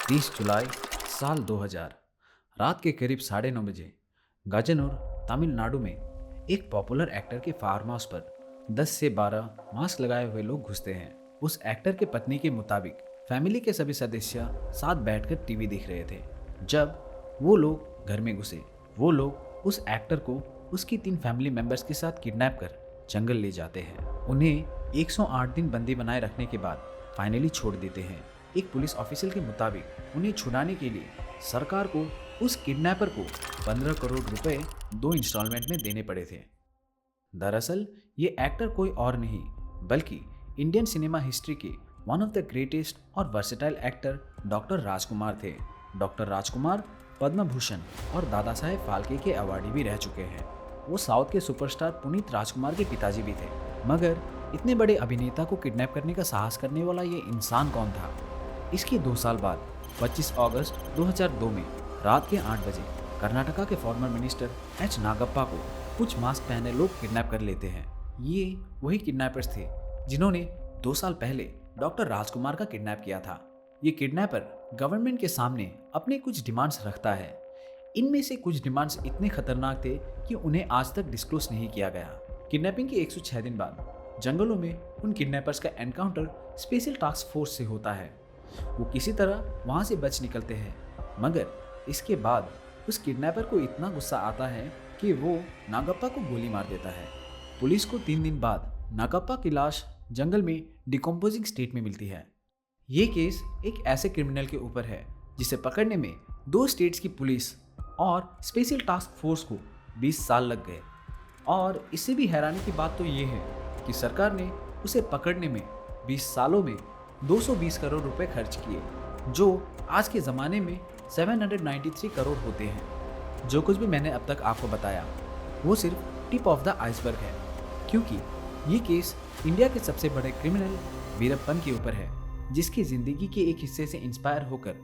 30 जुलाई साल 2000 रात के करीब 9:30 बजे गाजनूर तमिलनाडु में एक पॉपुलर एक्टर के फार्म हाउस पर 10 से 12 मास्क लगाए हुए लोग घुसते हैं। उस एक्टर के पत्नी के मुताबिक फैमिली के सभी सदस्य साथ बैठकर टीवी देख रहे थे। जब वो लोग घर में घुसे, वो लोग उस एक्टर को उसकी 3 फैमिली मेंबर्स के साथ किडनैप कर जंगल ले जाते हैं। उन्हें 108 दिन बंदी बनाए रखने के बाद फाइनली छोड़ देते हैं। एक पुलिस ऑफिसर के मुताबिक उन्हें छुड़ाने के लिए सरकार को उस किडनैपर को 15 करोड़ रुपए 2 इंस्टॉलमेंट में देने पड़े थे। दरअसल ये एक्टर कोई और नहीं बल्कि इंडियन सिनेमा हिस्ट्री के वन ऑफ द ग्रेटेस्ट और वर्सेटाइल एक्टर डॉक्टर राजकुमार थे। डॉक्टर राजकुमार पद्म भूषण और दादा साहेब फाल्के के अवार्डी भी रह चुके हैं। वो साउथ के सुपरस्टार पुनीत राजकुमार के पिताजी भी थे। मगर इतने बड़े अभिनेता को किडनैप करने का साहस करने वाला ये इंसान कौन था? इसके 2 साल बाद 25 अगस्त 2002 में रात के 8 बजे कर्नाटका के फॉर्मर मिनिस्टर एच नागप्पा को कुछ मास्क पहने लोग किडनैप कर लेते हैं। ये वही किडनैपर्स थे जिन्होंने 2 साल पहले डॉक्टर राजकुमार का किडनैप किया था। ये किडनैपर गवर्नमेंट के सामने अपने कुछ डिमांड्स रखता है। इनमें से कुछ डिमांड्स इतने खतरनाक थे कि उन्हें आज तक डिस्क्लोज नहीं किया गया। किडनैपिंग के 106 दिन बाद जंगलों में उन किडनैपर्स का एनकाउंटर स्पेशल टास्क फोर्स से होता है। वो किसी तरह वहां से बच निकलते हैं, मगर इसके बाद उस किडनैपर को इतना गुस्सा आता है कि वो नागप्पा को गोली मार देता है। पुलिस को 3 दिन बाद नागप्पा की लाश जंगल में डिकम्पोजिंग स्टेट में मिलती है। ये केस एक ऐसे क्रिमिनल के ऊपर है जिसे पकड़ने में 2 स्टेट्स की पुलिस और स्पेशल टास्क फोर्स को 20 साल लग गए। और इससे भी हैरानी की बात तो ये है कि सरकार ने उसे पकड़ने में 20 सालों में 220 करोड़ रुपए खर्च किए, जो आज के ज़माने में 793 करोड़ होते हैं। जो कुछ भी मैंने अब तक आपको बताया वो सिर्फ टिप ऑफ द आइसबर्ग है, क्योंकि ये केस इंडिया के सबसे बड़े क्रिमिनल वीरप्पन के ऊपर है, जिसकी ज़िंदगी के एक हिस्से से इंस्पायर होकर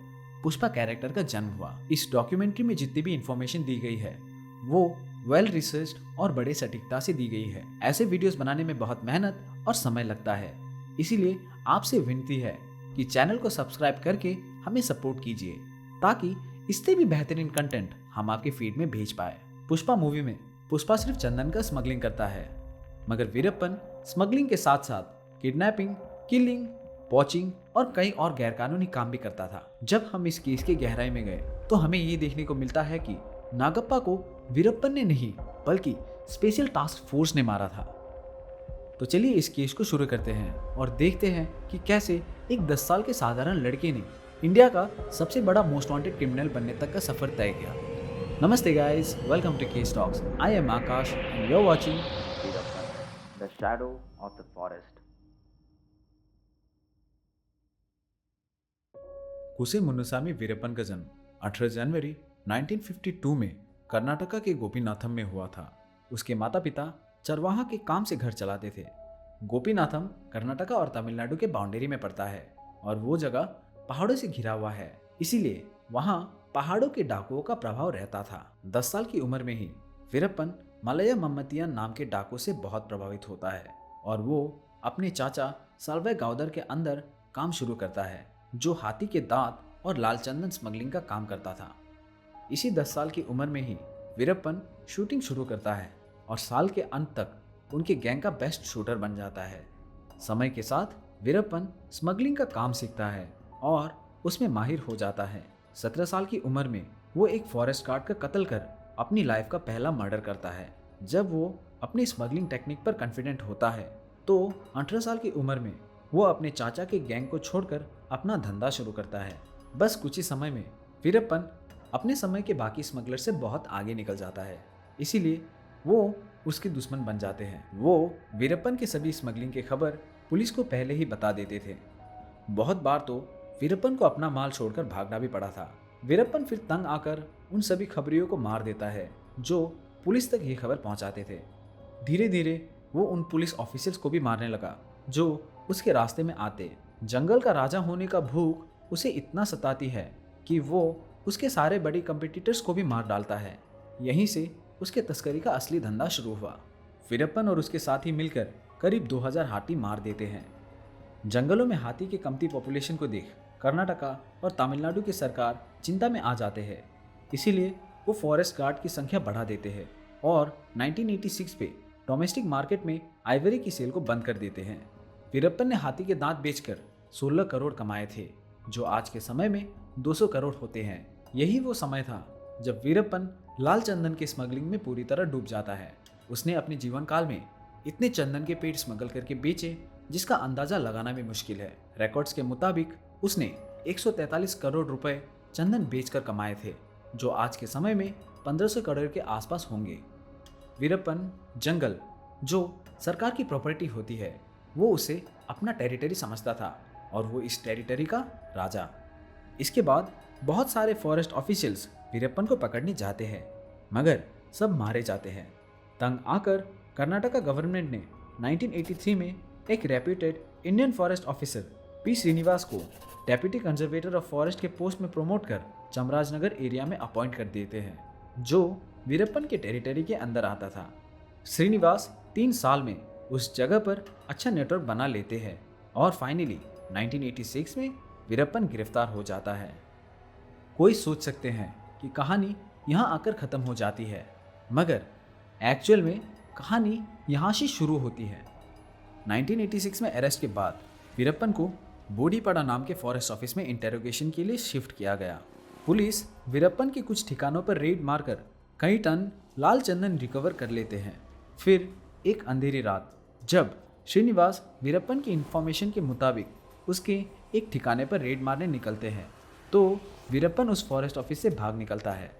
पुष्पा कैरेक्टर का जन्म हुआ। इस डॉक्यूमेंट्री में जितनी भी इंफॉर्मेशन दी गई है वो वेल रिसर्च्ड और बड़े सटीकता से दी गई है। ऐसे वीडियोस बनाने में बहुत मेहनत और समय लगता है, इसीलिए आपसे विनती है कि चैनल को सब्सक्राइब करके हमें सपोर्ट कीजिए ताकि इससे भी बेहतरीन कंटेंट हम आपके फीड में भेज पाए। पुष्पा मूवी में पुष्पा सिर्फ चंदन का स्मगलिंग करता है, मगर वीरप्पन स्मगलिंग के साथ साथ किडनैपिंग, किलिंग, पॉचिंग और कई और गैरकानूनी काम भी करता था। जब हम इस केस की गहराई में गए तो हमें ये देखने को मिलता है कि नागप्पा को वीरप्पन ने नहीं बल्कि स्पेशल टास्क फोर्स ने मारा था। तो चलिए इस केस को शुरू करते हैं और देखते हैं कि कैसे एक 10 साल के साधारण लड़के ने इंडिया का सबसे बड़ा मोस्ट वांटेड क्रिमिनल बनने तक का सफर तय किया। Namaste guys, welcome to case talks. I am Akash and you are watching the shadow of the forest. Koose Munnusamy Veerappan का जन्म 18 जनवरी 1952 में कर्नाटका के गोपीनाथम में हुआ था। उसके माता पिता चरवाहा के काम से घर चलाते थे। गोपीनाथम कर्नाटका और तमिलनाडु के बाउंड्री में पड़ता है और वो जगह पहाड़ों से घिरा हुआ है, इसीलिए वहाँ पहाड़ों के डाकुओं का प्रभाव रहता था। 10 साल की उम्र में ही वीरप्पन मलया मम्मतियन नाम के डाकू से बहुत प्रभावित होता है और वो अपने चाचा साल्वे गावदर के अंदर काम शुरू करता है, जो हाथी के दांत और लाल चंदन स्मगलिंग का काम करता था। इसी 10 साल की उम्र में ही वीरप्पन शूटिंग शुरू करता है और साल के अंत तक उनके गैंग का बेस्ट शूटर बन जाता है। समय के साथ वीरप्पन स्मगलिंग का काम सीखता है और उसमें माहिर हो जाता है। 17 साल की उम्र में वो एक फॉरेस्ट गार्ड का कत्ल कर अपनी लाइफ का पहला मर्डर करता है। जब वो अपनी स्मगलिंग टेक्निक पर कॉन्फिडेंट होता है तो 18 साल की उम्र में वो अपने चाचा के गैंग को छोड़कर अपना धंधा शुरू करता है। बस कुछ ही समय में वीरप्पन अपने समय के बाकी स्मगलर से बहुत आगे निकल जाता है, इसीलिए वो उसके दुश्मन बन जाते हैं। वो वीरप्पन के सभी स्मगलिंग की खबर पुलिस को पहले ही बता देते थे। बहुत बार तो वीरप्पन को अपना माल छोड़कर भागना भी पड़ा था। वीरप्पन फिर तंग आकर उन सभी खबरियों को मार देता है जो पुलिस तक ये खबर पहुंचाते थे। धीरे धीरे वो उन पुलिस ऑफिसर्स को भी मारने लगा जो उसके रास्ते में आते। जंगल का राजा होने का भूख उसे इतना सताती है कि वो उसके सारे बड़े कंपटीटर्स को भी मार डालता है। यहीं से उसके तस्करी का असली धंधा शुरू हुआ। वीरप्पन और उसके साथी मिलकर करीब 2000 हाथी मार देते हैं। जंगलों में हाथी की कमती पॉपुलेशन को देख कर्नाटका और तमिलनाडु की सरकार चिंता में आ जाते हैं। इसीलिए वो फॉरेस्ट गार्ड की संख्या बढ़ा देते हैं और 1986 पे डोमेस्टिक मार्केट में आइवरी की सेल को बंद कर देते हैं। वीरप्पन ने हाथी के दांत बेचकर 16 करोड़ कमाए थे, जो आज के समय में 200 करोड़ होते हैं। यही वो समय था जब वीरप्पन लाल चंदन के स्मगलिंग में पूरी तरह डूब जाता है। उसने अपने जीवन काल में इतने चंदन के पेड़ स्मगल करके बेचे जिसका अंदाजा लगाना भी मुश्किल है। रिकॉर्ड्स के मुताबिक उसने 143 करोड़ रुपए चंदन बेचकर कमाए थे, जो आज के समय में 1500 करोड़ के आसपास होंगे। वीरप्पन जंगल, जो सरकार की प्रॉपर्टी होती है, वो उसे अपना टेरिटरी समझता था और वो इस टेरिटरी का राजा। इसके बाद बहुत सारे फॉरेस्ट ऑफिशियल्स वीरप्पन को पकड़ने जाते हैं, मगर सब मारे जाते हैं। तंग आकर कर्नाटका गवर्नमेंट ने 1983 में एक reputed Indian forest officer P Srinivas को डेप्यूटी कंजर्वेटर ऑफ फॉरेस्ट के पोस्ट में प्रमोट कर चामराजनगर एरिया में अपॉइंट कर देते हैं, जो वीरप्पन के टेरिटरी के अंदर आता था। श्रीनिवास 3 साल में उस जगह पर अच्छा नेटवर्क बना लेते हैं और फाइनली 1986 में वीरप्पन गिरफ्तार हो जाता है। कोई सोच सकते हैं कि कहानी यहाँ आकर ख़त्म हो जाती है, मगर एक्चुअल में कहानी यहाँ से शुरू होती है। 1986 में अरेस्ट के बाद वीरप्पन को बोडीपाड़ा नाम के फॉरेस्ट ऑफिस में इंटेरोगेशन के लिए शिफ्ट किया गया। पुलिस वीरप्पन के कुछ ठिकानों पर रेड मारकर कई टन लाल चंदन रिकवर कर लेते हैं। फिर एक अंधेरी रात जब श्रीनिवास वीरप्पन की इंफॉर्मेशन के मुताबिक उसके एक ठिकाने पर रेड मारने निकलते हैं, तो वीरप्पन उस फॉरेस्ट ऑफिस से भाग निकलता है।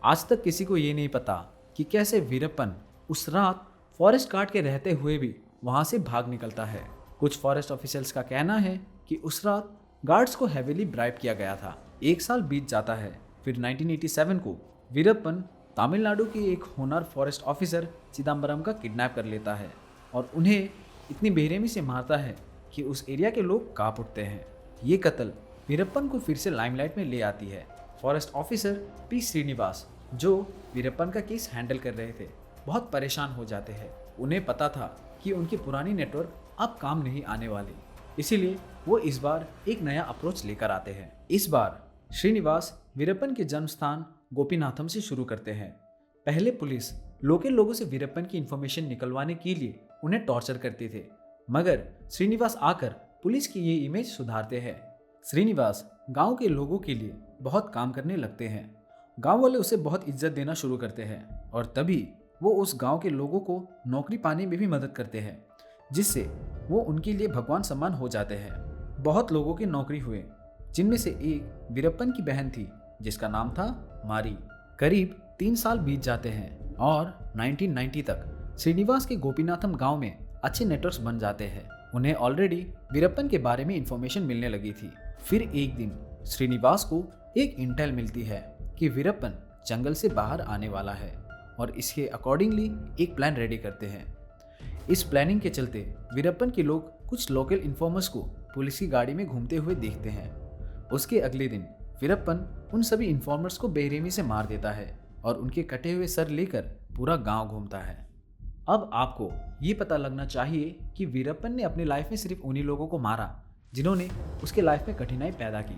आज तक किसी को ये नहीं पता कि कैसे वीरप्पन उस रात फॉरेस्ट गार्ड के रहते हुए भी वहाँ से भाग निकलता है। कुछ फॉरेस्ट ऑफिशियल्स का कहना है कि उस रात गार्ड्स को हेवीली ब्राइब किया गया था। 1 साल बीत जाता है। फिर 1987 को वीरप्पन तमिलनाडु के एक होनहार फॉरेस्ट ऑफिसर चिदम्बरम का किडनैप कर लेता है और उन्हें इतनी बेरहमी से मारता है कि उस एरिया के लोग कांप उठते हैं। ये कत्ल वीरप्पन को फिर से लाइमलाइट में ले आती है। फॉरेस्ट ऑफिसर पी श्रीनिवास, जो वीरप्पन का केस हैंडल कर रहे थे, बहुत परेशान हो जाते हैं। उन्हें पता था कि उनकी पुरानी नेटवर्क अब काम नहीं आने वाली, इसीलिए वो इस बार एक नया अप्रोच लेकर आते हैं। इस बार श्रीनिवास वीरप्पन के जन्म स्थान गोपीनाथम से शुरू करते हैं। पहले पुलिस लोकल लोगों से वीरप्पन की इंफॉर्मेशन निकलवाने के लिए उन्हें टॉर्चर करते थे, मगर श्रीनिवास आकर पुलिस की ये इमेज सुधारते हैं। श्रीनिवास गांव के लोगों के लिए बहुत काम करने लगते हैं। गांव वाले उसे बहुत इज्जत देना शुरू करते हैं और तभी वो उस गांव के लोगों को नौकरी पाने में भी मदद करते हैं, जिससे वो उनके लिए भगवान समान हो जाते हैं। बहुत लोगों की नौकरी हुए, जिनमें से एक वीरप्पन की बहन थी जिसका नाम था मारी। करीब 3 साल बीत जाते हैं और 1990 तक श्रीनिवास के गोपीनाथम गांव में अच्छे नेटवर्क्स बन जाते हैं। उन्हें ऑलरेडी वीरप्पन के बारे में इंफॉर्मेशन मिलने लगी थी। फिर एक दिन श्रीनिवास को एक इंटेल मिलती है कि वीरप्पन जंगल से बाहर आने वाला है और इसके अकॉर्डिंगली एक प्लान रेडी करते हैं। इस प्लानिंग के चलते वीरप्पन के लोग कुछ लोकल इन्फॉर्मर्स को पुलिस की गाड़ी में घूमते हुए देखते हैं। उसके अगले दिन वीरप्पन उन सभी इन्फॉर्मर्स को बेरहमी से मार देता है और उनके कटे हुए सर लेकर पूरा गांव घूमता है। अब आपको ये पता लगना चाहिए कि वीरप्पन ने अपनी लाइफ में सिर्फ उन्हीं लोगों को मारा जिन्होंने उसके लाइफ में कठिनाई पैदा की,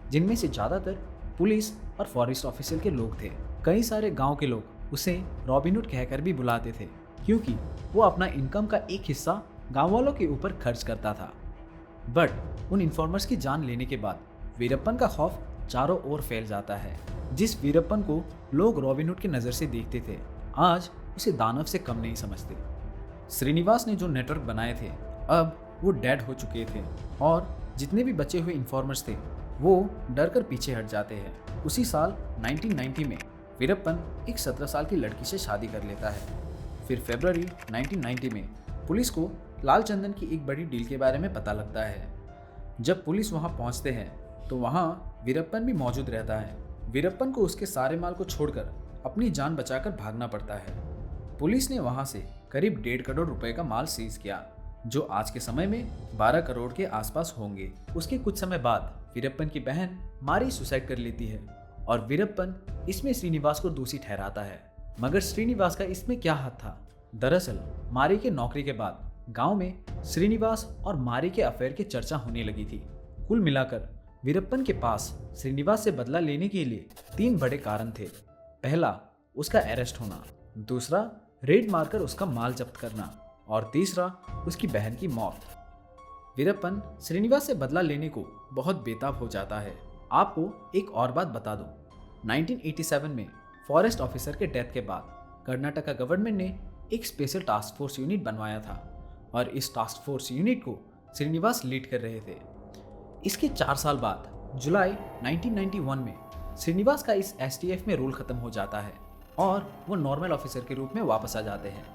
जिनमें से ज़्यादातर पुलिस और फॉरेस्ट ऑफिसर के लोग थे। कई सारे गांव के लोग उसे रॉबिनहुड कहकर भी बुलाते थे, क्योंकि वो अपना इनकम का एक हिस्सा गांव वालों के ऊपर खर्च करता था। बट उन इन्फॉर्मर्स की जान लेने के बाद वीरप्पन का खौफ चारों ओर फैल जाता है। जिस वीरप्पन को लोग रॉबिनहुड की नज़र से देखते थे, आज उसे दानव से कम नहीं समझते। श्रीनिवास ने जो नेटवर्क बनाए थे, अब वो डेड हो चुके थे और जितने भी बचे हुए इन्फॉर्मर्स थे वो डर कर पीछे हट जाते हैं। उसी साल 1990 में वीरप्पन एक 17 साल की लड़की से शादी कर लेता है। फिर फरवरी 1990 में पुलिस को लाल चंदन की एक बड़ी डील के बारे में पता लगता है। जब पुलिस वहां पहुंचते हैं तो वहां वीरप्पन भी मौजूद रहता है। वीरप्पन को उसके सारे माल को छोड़कर अपनी जान बचाकर भागना पड़ता है। पुलिस ने वहां से करीब 1.5 करोड़ रुपए का माल सीज किया, जो आज के समय में 12 करोड़ के आसपास होंगे। उसके कुछ समय बाद वीरप्पन की बहन मारी सुसाइड कर लेती है और वीरप्पन इसमें श्रीनिवास को दोषी ठहराता है, मगर श्रीनिवास का इसमें क्या हाथ था? दरअसल मारी के नौकरी के बाद गांव में श्रीनिवास और मारी के अफेयर की चर्चा होने लगी थी। कुल मिलाकर वीरप्पन के पास श्रीनिवास से बदला लेने के लिए 3 बड़े कारण थे। पहला, उसका अरेस्ट होना, दूसरा, रेड मारकर उसका माल जब्त करना और तीसरा, उसकी बहन की मौत। वीरप्पन श्रीनिवास से बदला लेने को बहुत बेताब हो जाता है। आपको एक और बात बता दूं, 1987 में फॉरेस्ट ऑफिसर के डेथ के बाद कर्नाटका गवर्नमेंट ने एक स्पेशल टास्क फोर्स यूनिट बनवाया था और इस टास्क फोर्स यूनिट को श्रीनिवास लीड कर रहे थे। इसके 4 साल बाद जुलाई 1991 में श्रीनिवास का इस एसटीएफ में रोल खत्म हो जाता है और वो नॉर्मल ऑफिसर के रूप में वापस आ जाते हैं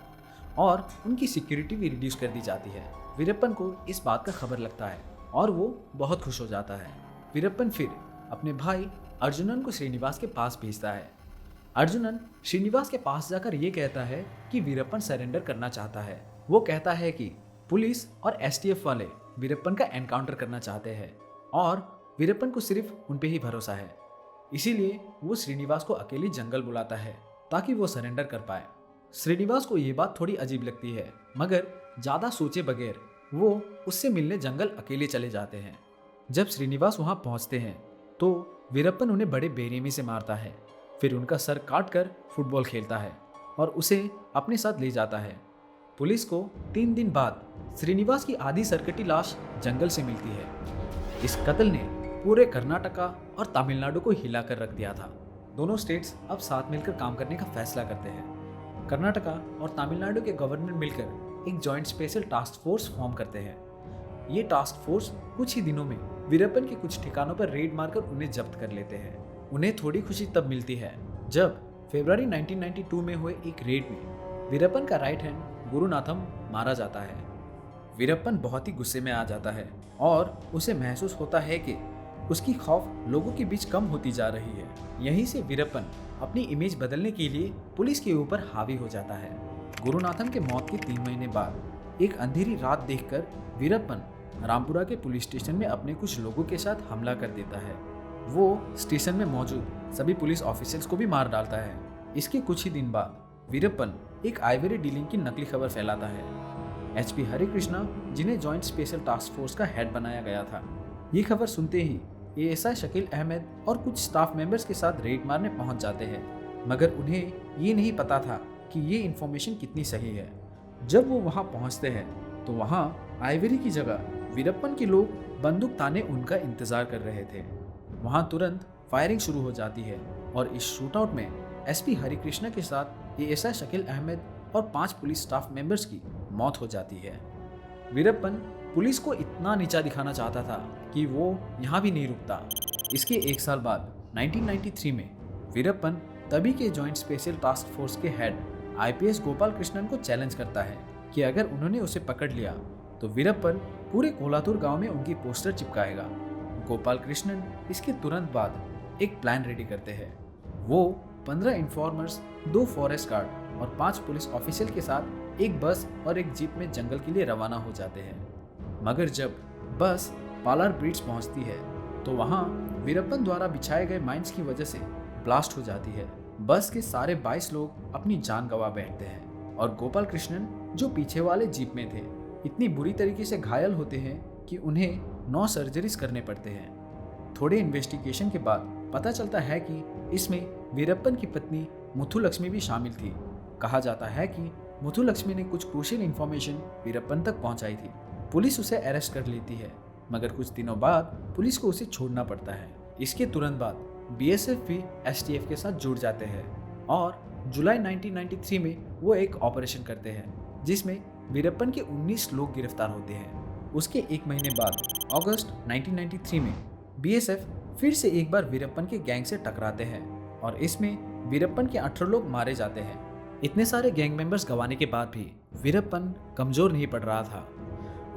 और उनकी सिक्योरिटी भी रिड्यूस कर दी जाती है। वीरप्पन को इस बात का खबर लगता है और वो बहुत खुश हो जाता है। वीरप्पन फिर अपने भाई अर्जुनन को श्रीनिवास के पास भेजता है। अर्जुनन श्रीनिवास के पास जाकर ये कहता है कि वीरप्पन सरेंडर करना चाहता है। वो कहता है कि पुलिस और एसटीएफ वाले वीरप्पन का एनकाउंटर करना चाहते हैं और वीरप्पन को सिर्फ उन पे ही भरोसा है। इसीलिए वो श्रीनिवास को अकेले जंगल बुलाता है ताकि वो सरेंडर कर पाए। श्रीनिवास को ये बात थोड़ी अजीब लगती है, मगर ज़्यादा सोचे बगैर वो उससे मिलने जंगल अकेले चले जाते हैं। जब श्रीनिवास वहाँ पहुँचते हैं तो वीरप्पन उन्हें बड़े बेरहमी से मारता है, फिर उनका सर काट कर फुटबॉल खेलता है और उसे अपने साथ ले जाता है। पुलिस को 3 दिन बाद श्रीनिवास की आधी सरकटी लाश जंगल से मिलती है। इस कत्ल ने पूरे कर्नाटका और तमिलनाडु को हिला कर रख दिया था। दोनों स्टेट्स अब साथ मिलकर काम करने का फैसला करते हैं। कर्नाटका और तमिलनाडु के गवर्नमेंट मिलकर एक joint special task force form करते हैं। ये टास्क फोर्स कुछ ही दिनों में वीरप्पन के कुछ ठिकानों पर रेड मारकर उन्हें जब्त कर लेते हैं। उन्हें थोड़ी खुशी तब मिलती है जब फरवरी 1992 में हुए एक रेड में वीरप्पन का राइट हैंड गुरुनाथम मारा जाता है। वीरप्पन बहुत ही गुस्से में आ जाता है और उसे महसूस होता है कि उसकी खौफ लोगों के बीच कम होती जा रही है। यहीं से वीरप्पन अपनी इमेज बदलने के लिए पुलिस के ऊपर हावी हो जाता है। गुरुनाथम के मौत के 3 महीने बाद एक अंधेरी रात देखकर वीरप्पन रामपुरा के पुलिस स्टेशन में अपने कुछ लोगों के साथ हमला कर देता है। वो स्टेशन में मौजूद सभी पुलिस ऑफिसर्स को भी मार डालता है। इसके कुछ ही दिन बाद वीरप्पन एक आइवरी डीलिंग की नकली खबर फैलाता है। एचपी हरिकृष्णा, जिन्हें जॉइंट स्पेशल टास्क फोर्स का हेड बनाया गया था, ये खबर सुनते ही एएसआई शकील अहमद और कुछ स्टाफ मेंबर्स के साथ रेड मारने पहुंच जाते हैं, मगर उन्हें ये नहीं पता था कि ये इन्फॉर्मेशन कितनी सही है। जब वो वहां पहुंचते हैं तो वहां आइवरी की जगह वीरप्पन के लोग बंदूक ताने उनका इंतजार कर रहे थे। वहां तुरंत फायरिंग शुरू हो जाती है और इस शूटआउट में एसपी हरिकृष्णा के साथ एएसआई शकील अहमद और 5 पुलिस स्टाफ मेंबर्स की मौत हो जाती है। वीरप्पन पुलिस को इतना नीचा दिखाना चाहता था कि वो यहाँ भी नहीं रुकता। इसके 1 साल बाद 1993 में वीरप्पन तभी के जॉइंट स्पेशल टास्क फोर्स के हेड आईपीएस गोपाल कृष्णन को चैलेंज करता है कि अगर उन्होंने उसे पकड़ लिया तो वीरप्पन पूरे कोलातूर गांव में उनकी पोस्टर चिपकाएगा। गोपाल कृष्णन इसके तुरंत बाद एक प्लान रेडी करते हैं। वो 15 इन्फॉर्मर्स, 2 फॉरेस्ट गार्ड और 5 पुलिस ऑफिसर के साथ एक बस और एक जीप में जंगल के लिए रवाना हो जाते हैं। मगर जब बस पालार ब्रिज पहुंचती है तो वहां वीरप्पन द्वारा बिछाए गए माइंस की वजह से ब्लास्ट हो जाती है। बस के सारे 22 लोग अपनी जान गंवा बैठते हैं और गोपाल कृष्णन, जो पीछे वाले जीप में थे, इतनी बुरी तरीके से घायल होते हैं कि उन्हें 9 सर्जरीज करने पड़ते हैं। थोड़े इन्वेस्टिगेशन के बाद पता चलता है कि इसमें वीरप्पन की पत्नी मुथुलक्ष्मी भी शामिल थी। कहा जाता है कि मुथुलक्ष्मी ने कुछ क्रूशियल इन्फॉर्मेशन वीरप्पन तक पहुंचाई थी। पुलिस उसे अरेस्ट कर लेती है, मगर कुछ दिनों बाद पुलिस को उसे छोड़ना पड़ता है। इसके तुरंत बाद बीएसएफ भी एसटीएफ के साथ जुड़ जाते हैं और जुलाई 1993 में वो एक ऑपरेशन करते हैं जिसमें वीरप्पन के 19 लोग गिरफ्तार होते हैं। उसके 1 महीने बाद अगस्त 1993 में बीएसएफ फिर से एक बार वीरप्पन के गैंग से टकराते हैं और इसमें वीरप्पन के 18 लोग मारे जाते हैं। इतने सारे गैंग मेंबर्स गंवाने के बाद भी वीरप्पन कमजोर नहीं पड़ रहा था।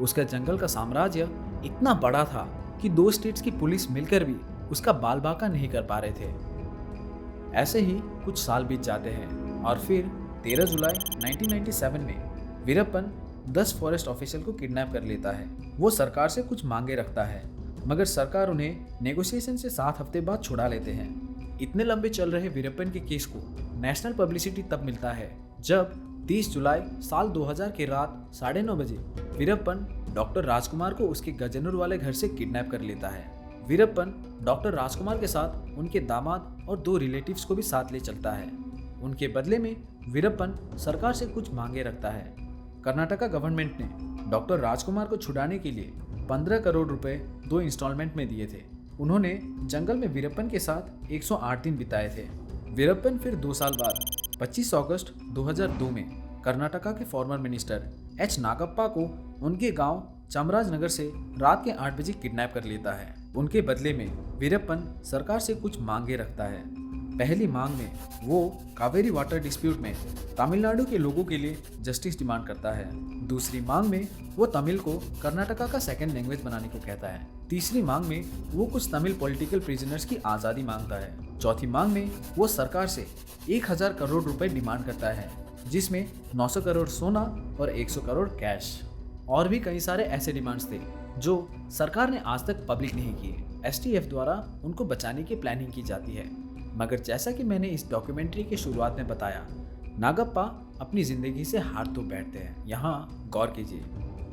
उसका जंगल का साम्राज्य इतना बड़ा था कि 2 स्टेट्स की पुलिस मिलकर भी उसका बाल बाका नहीं कर पा रहे थे। ऐसे ही कुछ साल बीत जाते हैं और फिर 13 जुलाई 1997 में वीरप्पन 10 फॉरेस्ट ऑफिसर को किडनैप कर लेता है। वो सरकार से कुछ मांगे रखता है, मगर सरकार उन्हें नेगोशिएशन से 7 हफ्ते बाद छुड़ा लेते हैं। इतने लंबे चल रहे वीरप्पन के केस को नेशनल पब्लिसिटी तब मिलता है जब 30 जुलाई साल 2000 की रात 9:30 बजे वीरप्पन डॉक्टर राजकुमार को उसके गजनूर वाले घर से किडनैप कर लेता है। वीरप्पन डॉक्टर राजकुमार के साथ उनके दामाद और 2 रिलेटिव्स को भी साथ ले चलता है। उनके बदले में वीरप्पन सरकार से कुछ मांगे रखता है। कर्नाटका गवर्नमेंट ने डॉक्टर राजकुमार को छुड़ाने के लिए 15 करोड़ रुपए 2 इंस्टॉलमेंट में दिए थे। उन्होंने जंगल में वीरप्पन के साथ 108 दिन बिताए थे। वीरप्पन फिर 2 साल बाद 25 अगस्त 2002 में कर्नाटका के फॉर्मर मिनिस्टर एच नागप्पा को उनके गांव चामराजनगर से रात के 8 बजे किडनैप कर लेता है। उनके बदले में वीरप्पन सरकार से कुछ मांगे रखता है। पहली मांग में वो कावेरी वाटर डिस्प्यूट में तमिलनाडु के लोगों के लिए जस्टिस डिमांड करता है। दूसरी मांग में वो तमिल को कर्नाटका का सेकंड लैंग्वेज बनाने को कहता है। तीसरी मांग में वो कुछ तमिल पॉलिटिकल प्रिजनर्स की आज़ादी मांगता है। चौथी मांग में वो सरकार से 1000 करोड़ रुपए डिमांड करता है, जिसमें 900 करोड़ सोना और 100 करोड़ कैश। और भी कई सारे ऐसे डिमांड्स थे जो सरकार ने आज तक पब्लिक नहीं किए। एसटीएफ द्वारा उनको बचाने की प्लानिंग की जाती है। मगर जैसा कि मैंने इस डॉक्यूमेंट्री के शुरुआत में बताया, नागप्पा अपनी जिंदगी से हार तो बैठते हैं। यहाँ गौर कीजिए,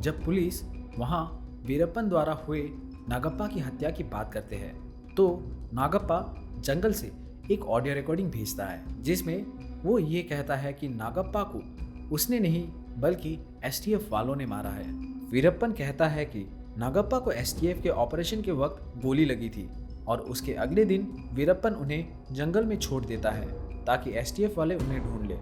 जब पुलिस वहाँ वीरप्पन द्वारा हुए नागप्पा की हत्या की बात करते हैं तो नागप्पा जंगल से एक ऑडियो रिकॉर्डिंग भेजता है, जिसमें वो ये कहता है कि नागप्पा को उसने नहीं बल्कि एसटीएफ वालों ने मारा है। वीरप्पन कहता है कि नागप्पा को एसटीएफ के ऑपरेशन के वक्त गोली लगी थी और उसके अगले दिन वीरप्पन उन्हें जंगल में छोड़ देता है ताकि एसटीएफ वाले उन्हें ढूंढ ले।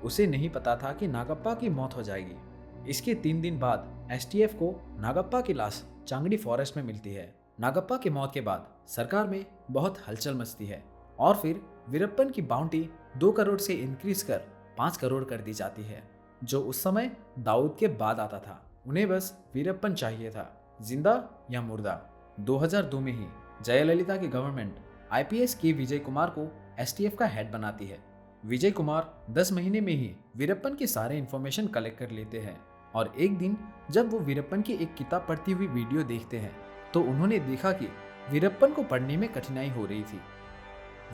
उसे नहीं पता था कि नागप्पा की मौत हो जाएगी। इसके 3 दिन बाद एसटीएफ को नागप्पा की लाश चांगड़ी फॉरेस्ट में मिलती है। नागप्पा की मौत के बाद सरकार में बहुत हलचल मचती है और फिर वीरप्पन की बाउंटी 2 करोड़ से इंक्रीज कर 5 करोड़ कर दी जाती है, जो उस समय दाऊद के बाद आता था। उन्हें बस वीरप्पन चाहिए था, जिंदा या मुर्दा। 2002 में ही जयललिता की गवर्नमेंट आईपीएस के विजय कुमार को एसटीएफ का हेड बनाती है। विजय कुमार 10 महीने में ही वीरप्पन के सारे इन्फॉर्मेशन कलेक्ट कर लेते हैं और एक दिन जब वो वीरप्पन की एक किताब पढ़ती हुई वीडियो देखते हैं तो उन्होंने देखा कि वीरप्पन को पढ़ने में कठिनाई हो रही थी।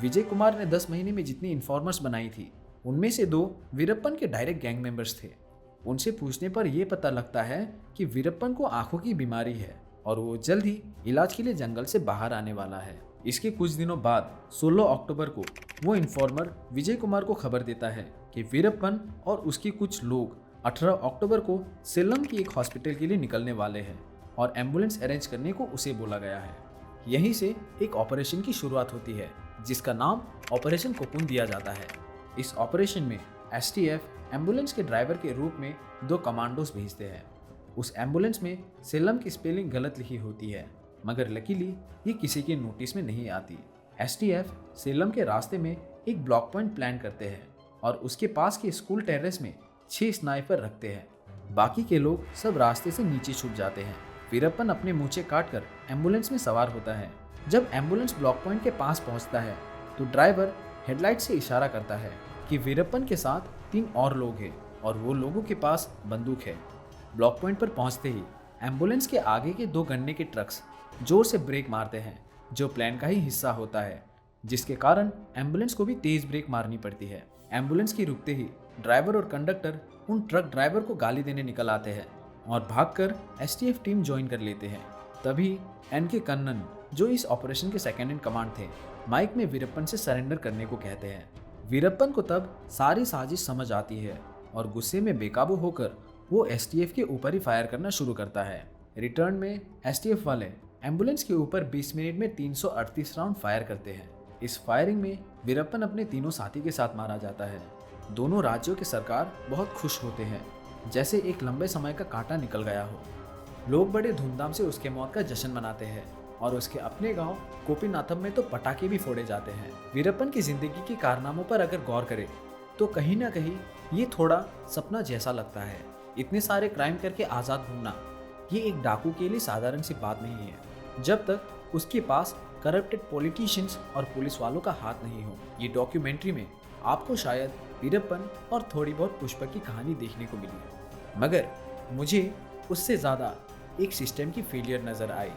विजय कुमार ने 10 महीने में जितनी इन्फॉर्मर्स बनाई थी उनमें से 2 वीरप्पन के डायरेक्ट गैंग मेंबर्स थे। उनसे पूछने पर यह पता लगता है कि वीरप्पन को आंखों की बीमारी है और वो जल्द ही इलाज के लिए जंगल से बाहर आने वाला है। इसके कुछ दिनों बाद 16 अक्टूबर को वो इन्फॉर्मर विजय कुमार को खबर देता है कि वीरप्पन और उसके कुछ लोग 18 अक्टूबर को सेलम की एक हॉस्पिटल के लिए निकलने वाले हैं और एम्बुलेंस अरेंज करने को उसे बोला गया है। यहीं से एक ऑपरेशन की शुरुआत होती है जिसका नाम ऑपरेशन कोकून दिया जाता है। इस ऑपरेशन में एसटीएफ एम्बुलेंस के ड्राइवर के रूप में 2 कमांडोस भेजते हैं। उस एम्बुलेंस में सेलम की स्पेलिंग गलत लिखी होती है, मगर लकीली ये किसी के नोटिस में नहीं आती। एसटीएफ सेलम के रास्ते में एक ब्लॉक पॉइंट प्लान करते हैं और उसके पास के स्कूल टेरेस में 6 स्नाइपर रखते हैं। बाकी के लोग सब रास्ते से नीचे छूट जाते हैं। वीरप्पन अपने मूंछें काटकर एम्बुलेंस में सवार होता है। जब एम्बुलेंस ब्लॉक पॉइंट के पास पहुंचता है तो ड्राइवर हेडलाइट से इशारा करता है कि वीरप्पन के साथ 3 और लोग हैं और वो लोगों के पास बंदूक है। ब्लॉक पॉइंट पर पहुंचते ही एम्बुलेंस के आगे के 2 गन्ने के ट्रक्स जोर से ब्रेक मारते हैं, जो प्लान का ही हिस्सा होता है, जिसके कारण एम्बुलेंस को भी तेज ब्रेक मारनी पड़ती है। एम्बुलेंस की रुकते ही ड्राइवर और कंडक्टर उन ट्रक ड्राइवर को गाली देने निकल आते हैं और भागकर एसटीएफ टीम ज्वाइन कर लेते हैं। तभी एनके कन्नन, जो इस ऑपरेशन के सेकंड इन कमांड थे, माइक में वीरप्पन से सरेंडर करने को कहते हैं। वीरप्पन को तब सारी साजिश समझ आती है और गुस्से में बेकाबू होकर वो एसटीएफ के ऊपर ही फायर करना शुरू करता है। रिटर्न में एसटीएफ वाले एम्बुलेंस के ऊपर 20 मिनट में 338 राउंड फायर करते हैं। इस फायरिंग में वीरप्पन अपने तीनों साथी के साथ मारा जाता है। दोनों राज्यों के सरकार बहुत खुश होते हैं, जैसे एक लंबे समय का कांटा निकल गया हो। लोग बड़े धूमधाम से उसके मौत का जश्न मनाते हैं और उसके अपने गांव कोपीनाथम में तो पटाखे भी फोड़े जाते हैं। वीरप्पन की जिंदगी के कारनामों पर अगर गौर करें तो कहीं ना कहीं ये थोड़ा सपना जैसा लगता है। इतने सारे क्राइम करके आज़ाद घूमना ये एक डाकू के लिए साधारण सी बात नहीं है, जब तक उसके पास करप्टेड पॉलिटिशियंस और पुलिस वालों का हाथ नहीं हो। ये डॉक्यूमेंट्री में आपको शायद वीरप्पन और थोड़ी बहुत पुष्पक की कहानी देखने को मिली, मगर मुझे उससे ज़्यादा एक सिस्टम की फेलियर नज़र आई,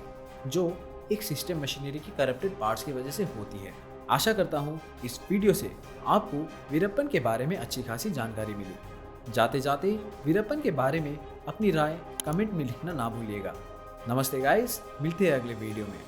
जो एक सिस्टम मशीनरी की करप्टेड पार्ट्स की वजह से होती है। आशा करता हूँ इस वीडियो से आपको वीरप्पन के बारे में अच्छी खासी जानकारी मिली। जाते जाते वीरप्पन के बारे में अपनी राय कमेंट में लिखना ना भूलिएगा। नमस्ते गाइस, मिलते हैं अगले वीडियो में।